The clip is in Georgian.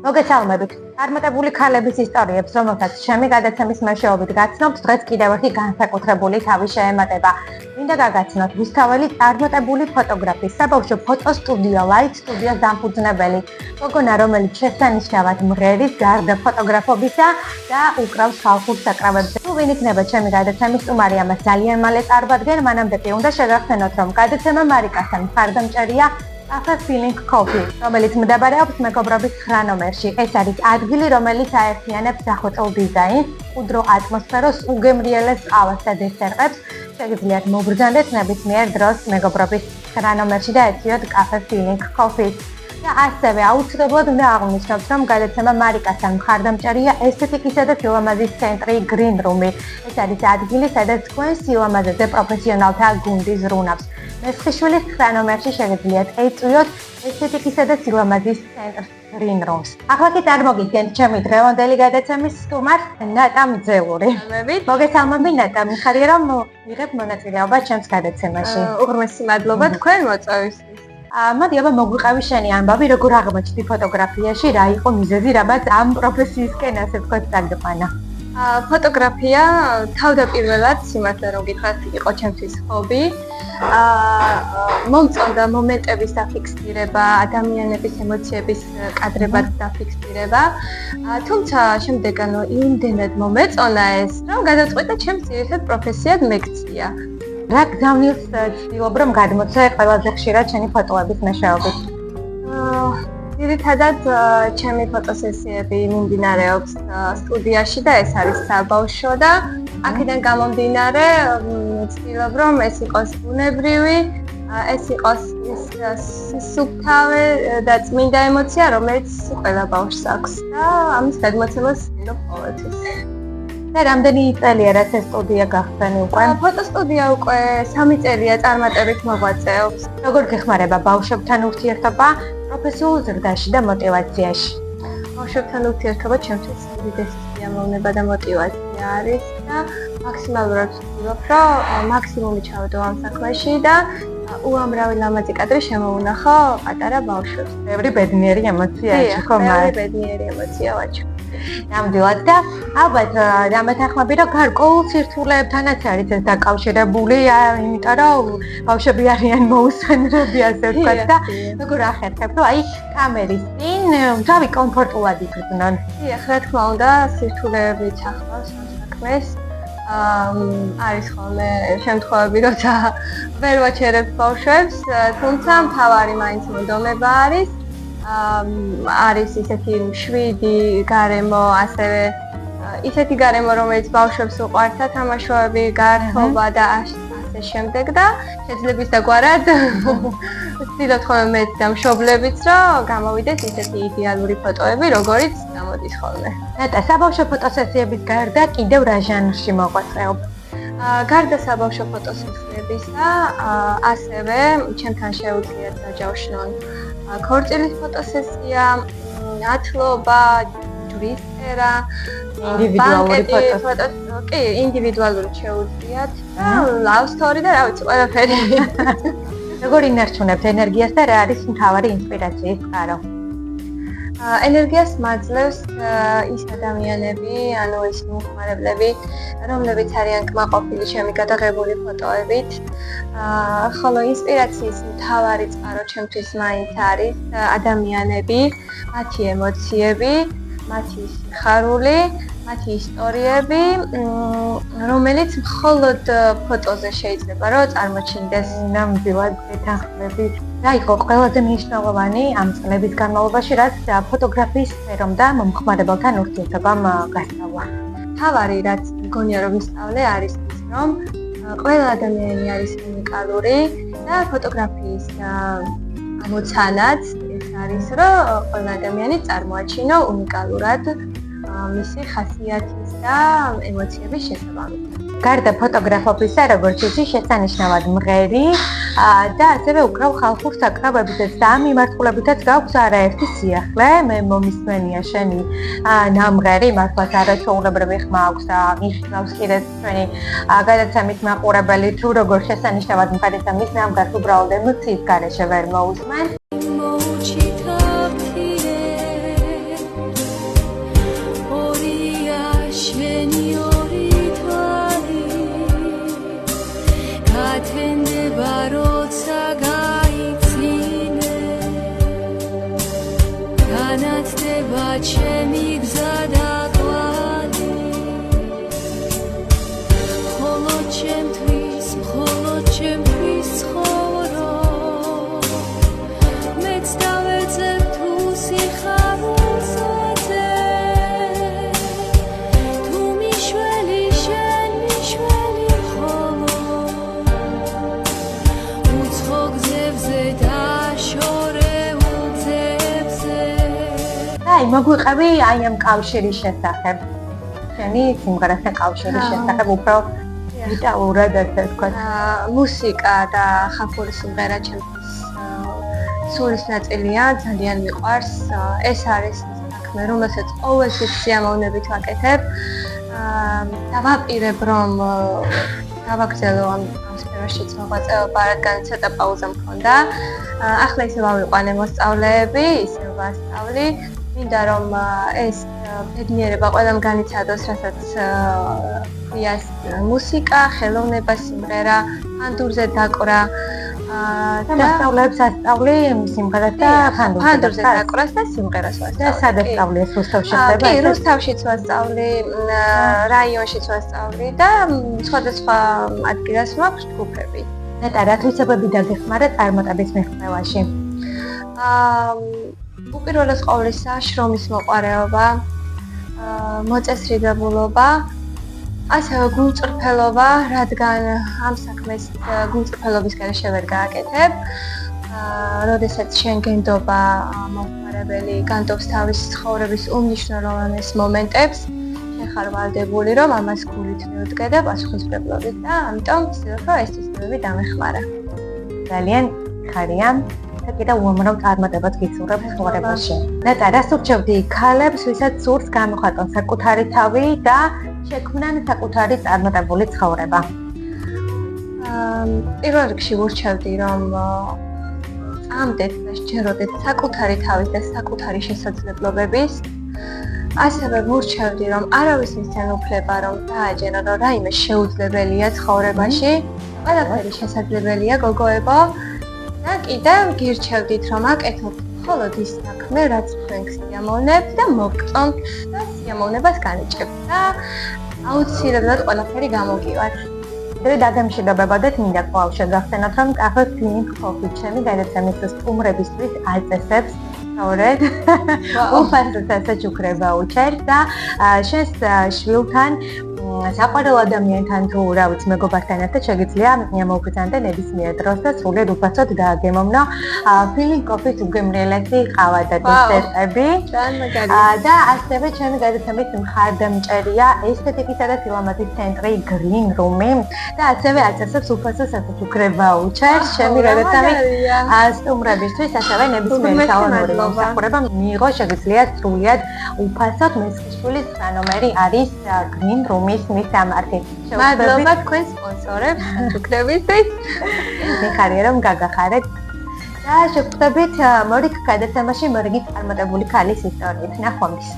მოგესალმებით. წარმატებული ქალების ისტორიებს, რომელთაც ჩემი გადაცემის მეშვეობით გაცნობთ, დღეს კიდევ ერთი განსაკუთრებული თავი შეემატება. მინდა გაგაცნოთ რუსთაველი წარმატებული ფოტოგრაფი, საბავშვო ფოტოსტუდია Light Studios დამფუძნებელი, გოგონა, რომელიც შესანიშნავად მღერის, გარდა ფოტოგრაფობისა და უკრავს ხალხურ საკრავებზე. თუ ვინ იქნება ჩემი გადაცემის სტუმარი, ამას ძალიან მალე წარვადგენ, მანამდე კი უნდა შეგახსენოთ, რომ გადაცემა მარიკასთან მხარდამჭერია Cafe Feeling Coffee, რომელიც მდებარეობს მეგობრობის 9 ნომერში. ეს არის ადგილი, რომელიც აერთიანებს დახვეწილ დიზაინს, მყუდრო ატმოსფეროს, უგემრიელეს ყავას და დესერტებს. შეგიძლიათ მოგბრძანდეთ ნებისმიერ დროს მეგობრობის 9 ნომერში და ეწიოთ Cafe Feeling Coffee. და ასევე აუცილებლად უნდა აღვნიშნოთ, რომ გადაცემა მარიკასთან მხარდამჭერია ესთეტიკისა და სილამაზის ცენტრი Green Room-ი. ეს არის ადგილი, სადაც თქვენ სილამაზეზე პროფესიონალთა გუნდი ზრუნავს. მესხიშვილის 9 ნომერში შეგიძლიათ ეწვიოთ ესთეტიკისა და სილამაზის ცენტრ Green Rooms. ახლა კი წარმოგიდგენთ ჩემი დღევანდელი გადაცემის სტუმარს, ნატა მძელური. მოგესალმები ნატა, მიხარია რომ ვიღებ მონაწილეობა ჩემს გადაცემაში. უღრმესი მადლობა თქვენ მოწვევისთვის. მოდი აბა მოგვიყევი შენი ამბავი, როგორ აღმოჩნდი ფოტოგრაფიაში, რა იყო მიზეზი, რამაც ამ პროფესიისკენ ასე ვთქვათ წაგიყვანა. ფოტოგრაფია თავდაპირველად სიმართლე რომ გითხრათ იყო ჩემთვის ჰობი. მომწონდა მომენტების დაფიქსირება, ადამიანების ემოციების კადრებად დაფიქსირება. თუმცა შემდეგ იმდენად მომეწონა ეს, რომ გადაწყვიტა ჩემს ძირითად პროფესიად მეკცია. რა გზავნილს ცდილობ რომ გადმოცე ყველაზე ხშირად შენი ფოტოების მეშვეობით? ძირითადად ჩემი ფოტოსესიები მიმდინარეობს სტუდიაში და ეს არის საბავშვო და აქედან გამომდინარე ვცდილობ რომ ეს იყოს ბუნებრივი, ეს იყოს სუფთავი და წმინდა ემოცია, რომელიც ყველა ბავშვს აქვს და ამის გადმოცემას ვცდილობ ყოველთვის. და რამდენი წელია რაც ეს სტუდია გახსენი უკვე? ფოტოსტუდია უკვე 3 წელია წარმატებით მოღვაწეობს. როგორ გეხმარება ბავშვებთან ურთიერთობა პროფესიულ ზრდაში და მოტივაციაში? ბავშვებთან ურთიერთობა ჩემთვის უდიდესი სიამოვნება და მოტივაცია არის და მაქსიმალურად ვცდილობ, რომ მაქსიმუმი ჩავედო ამ საქმეში და უამრავი ლამაზი კადრი შემოუნახო პატარა ბავშვებს. ბევრი ბედნიერი ემოცია აჩქო მას. ბევრი ბედნიერი ემოცია ვაჩქო. ნამდვილად და ალბათ დამეთანხმები რომ გარკვეულ სირთულეებთანაც არის ეს დაკავშირებული, იმიტომ რომ ბავშვები არიან მოუსვენრები ასე ვთქვათ და როგორ ახერხებ რომ აი კამერის წინ თავი კომფორტულად იგრძნონ? დიახ, რა თქმა უნდა, სირთულეებიც ახლავს ამ საქმეს. არის ხოლმე შემთხვევები, როცა ვერ ვაჩერებ ბავშვებს, თუმცა მთავარი მაინც მონდომება არის. არის ისეთი მშვიდი გარემო, ასევე ისეთი გარემო, რომელიც ბავშვებს უყვართ, თამაშოები, გართობა და ასე შემდეგ და შეძლებს დაგვარად ვცდილობთ ხოლმე მეც და მშობლებიც, რომ გამოვიდეს ისეთი იდეალური ფოტოები, როგორიც გამოდის ხოლმე. ნატა, საბავშვო ფოტოსესიების გარდა კიდევ რა ჟანრში მოღვაწეობ? გარდა საბავშვო ფოტოსესიებისა, ასევე ჩემთან შეუძლიათ დაჯავშნონ ქორწილის ფოტოსესია, ათლობა, ჯვრის წერა, ინდივიდუალური ფოტოსესია. კი, ინდივიდუალური შეუძლიათ და love story და რა ვიცი, ყველაფერი. როგორ ინარჩუნებთ ენერგიას და რა არის მთავარი ინსპირაციის წყარო? ენერგიას მაძლევს ის ადამიანები, ანუ ის მომხმარებლები, რომლებიც არიან კმაყოფილი ჩემი გადაღებული ფოტოებით. ხოლო ინსპირაციის მთავარი წყარო ჩემთვის მაინც არის ადამიანები, მათი ემოციები, მათი სიხარული, მათი ისტორიები, რომელიც მხოლოდ ფოტოზე შეიძლება რომ წარმოჩინდეს. ნამდვილად გეთანხმები. რა იყო ყველაზე მნიშვნელოვანი ამ წლების განმავლობაში, რაც ფოტოგრაფიის სფერომ და მომხმარებელთან ურთიერთობამ გასწავლა? მთავარი რაც მგონია რომ ვისწავლე არის ის, რომ ყველა ადამიანი არის უნიკალური და ფოტოგრაფიის ამოცანაც ეს არის, რომ ყველა ადამიანი წარმოაჩინო უნიკალურად მისი ხასიათის და ემოციების შესაბამისად. გარდა ფოტოგრაფობისა, როგორც იცი, შესანიშნავად მღერი და ასევე უკრავ ხალხურ საკრავებითაც და ამ მიმართულებითაც გაქვს არაერთი სიახლე. მე მომისმენია შენი ნამღერი, მართლაც არაჩვეულებრივი ხმა აქვს და მიხსნავს კიდეც ჩვენი გადაცემის მაყურებელი, თუ როგორ შესანიშნავად მღერისა მის ნამღერს უბრალოდ ემოციის გარეშე ვერ მოусმენ. ჩემი გზა და კვალი მხოლოდ ჩემთვის ცხოვრო მეც დავეძებ თუ სიხარულზე თუ მიშველი შენ მიშველი მხოლოდ უცხო გზებზე და შორეულ გზებზე აი მოგვიყევი აი ამ კავშირის შესახებ შენი სიმღერასთან კავშირის შესახებ უფრო ვიტაურად ასე ვთქვათ მუსიკა და ხალხური სიმღერა ჩემთვის სულის ნაწილია, ძალიან მიყვარს. ეს არის საქმე, რომელსაც ყოველთვის სიამოვნებით ვაკეთებ. დავაპირებ, რომ გავაგრძელო ამ სფეროშიც მოღვაწეობა, რადგან ცოტა პაუზა მქონდა. ახლა ისე ვავიყვანე მოსწავლეები, ისე ვასწავლი. მინდა რომ ეს ბედნიერება ყველამ განიცადოს, რასაც ქვიას მუსიკა, ხელოვნება, სიმღერა, ფანდურზე დაკვრა და მასწავლებლებს ასწავლი სიმღერას და ფანდურზე დაკვრას და სიმღერას და ვასწავლი. სად ასწავლი ეს რუსთავში ხდება? კი, რუსთავშიც ვასწავლი, რაიონშიც ვასწავლი და სხვადასხვა ადგილას მაქვს ჯგუფები. ნეტა რა თვისებები დაგეხმარა წარმატების მიღწევაში? უპირველეს ყოვლისა, შრომის მოყვარეობა, მოწესრიგებულობა, ასევე გულწრფელობა, რადგან ამ საქმეს გულწრფელობის გარეშე ვერ გააკეთებ. როდესაც შენ გენდობა მომხმარებელი, განდობს თავის ცხოვრების უმნიშვნელოვანეს მომენტებს, შენ ხარ ვალდებული, რომ ამას გულით მიუდგე და პასუხისმგებლობით და ამიტომ ვცდილობ, რომ ეს თვისებები დამეხმარა. ძალიან ხარია და კიდევ უამრავ წარმატებას გიცურებ ცხოვრებაში. ნეტა რას ურჩევდი ქალებს, ვისაც სურს გამოხატონ საკუთარი თავი და შექმნან საკუთარი წარმატებული ცხოვრება? პირველ რიგში ვურჩევდი, რომ წამდეთ და სჯეროდეთ საკუთარი თავის და საკუთარი შესაძლებლობების. ასევე ვურჩევდი, რომ არავის მისცენ უფლება, რომ დააჯერონ, რომ რაიმე შეუძლებელია ცხოვრებაში, ყველაფერი შესაძლებელია გოგოებო. და კიდევ გირჩევდით, რომ აკეთოთ მხოლოდ ის საქმე, რაც თქვენ გსიამოვნებთ და მოგწონთ და სიამოვნებას განიჭებთ და აუცილებლად ყველაფერი გამოგივართ. დრო დაგემშვიდობებოდეთ, მინდა კვლავ შეგახსენოთ, რომ კაფე Pink Coffee ჩემი გადაცემის სტუმრებისთვის აწესებს სწორედ უფასო სასაჩუქრება უჩერს და შენს შვილთან საყვარელ ადამიანთან თუ რა ვიცი მეგობართან ერთად შეგიძლია მოგბრძანდა ნებისმიერ დროს და სრულიად უფასოდ დააგემოვნო Pink Coffee-ს უგემრიელესი ყავა და დესერტები. და ასევე ჩემი გადაცემის მხარდამჭერია ესთეტიკისა და სილამაზის ცენტრი Green Room-ი და ასევე აწესებს უფასო სასაჩუქრება უჩერს ჩემი გადაცემის სტუმრებისთვის, ასევე ნებისმიერი სალონური მომსახურება მიიღო შეგიძლია სრულიად უფასოდ მესხიშვილის ნომერი არის Green Room-ის მისამართი. მადლობა თქვენ სპონსორებს ჩუქრებისთვის. მიხარია რომ გაგახარეთ და შეგხვდებით მორიგ გადაცემაში მორიგი წარმატებული ქალის ისტორიით. ნახვამდის.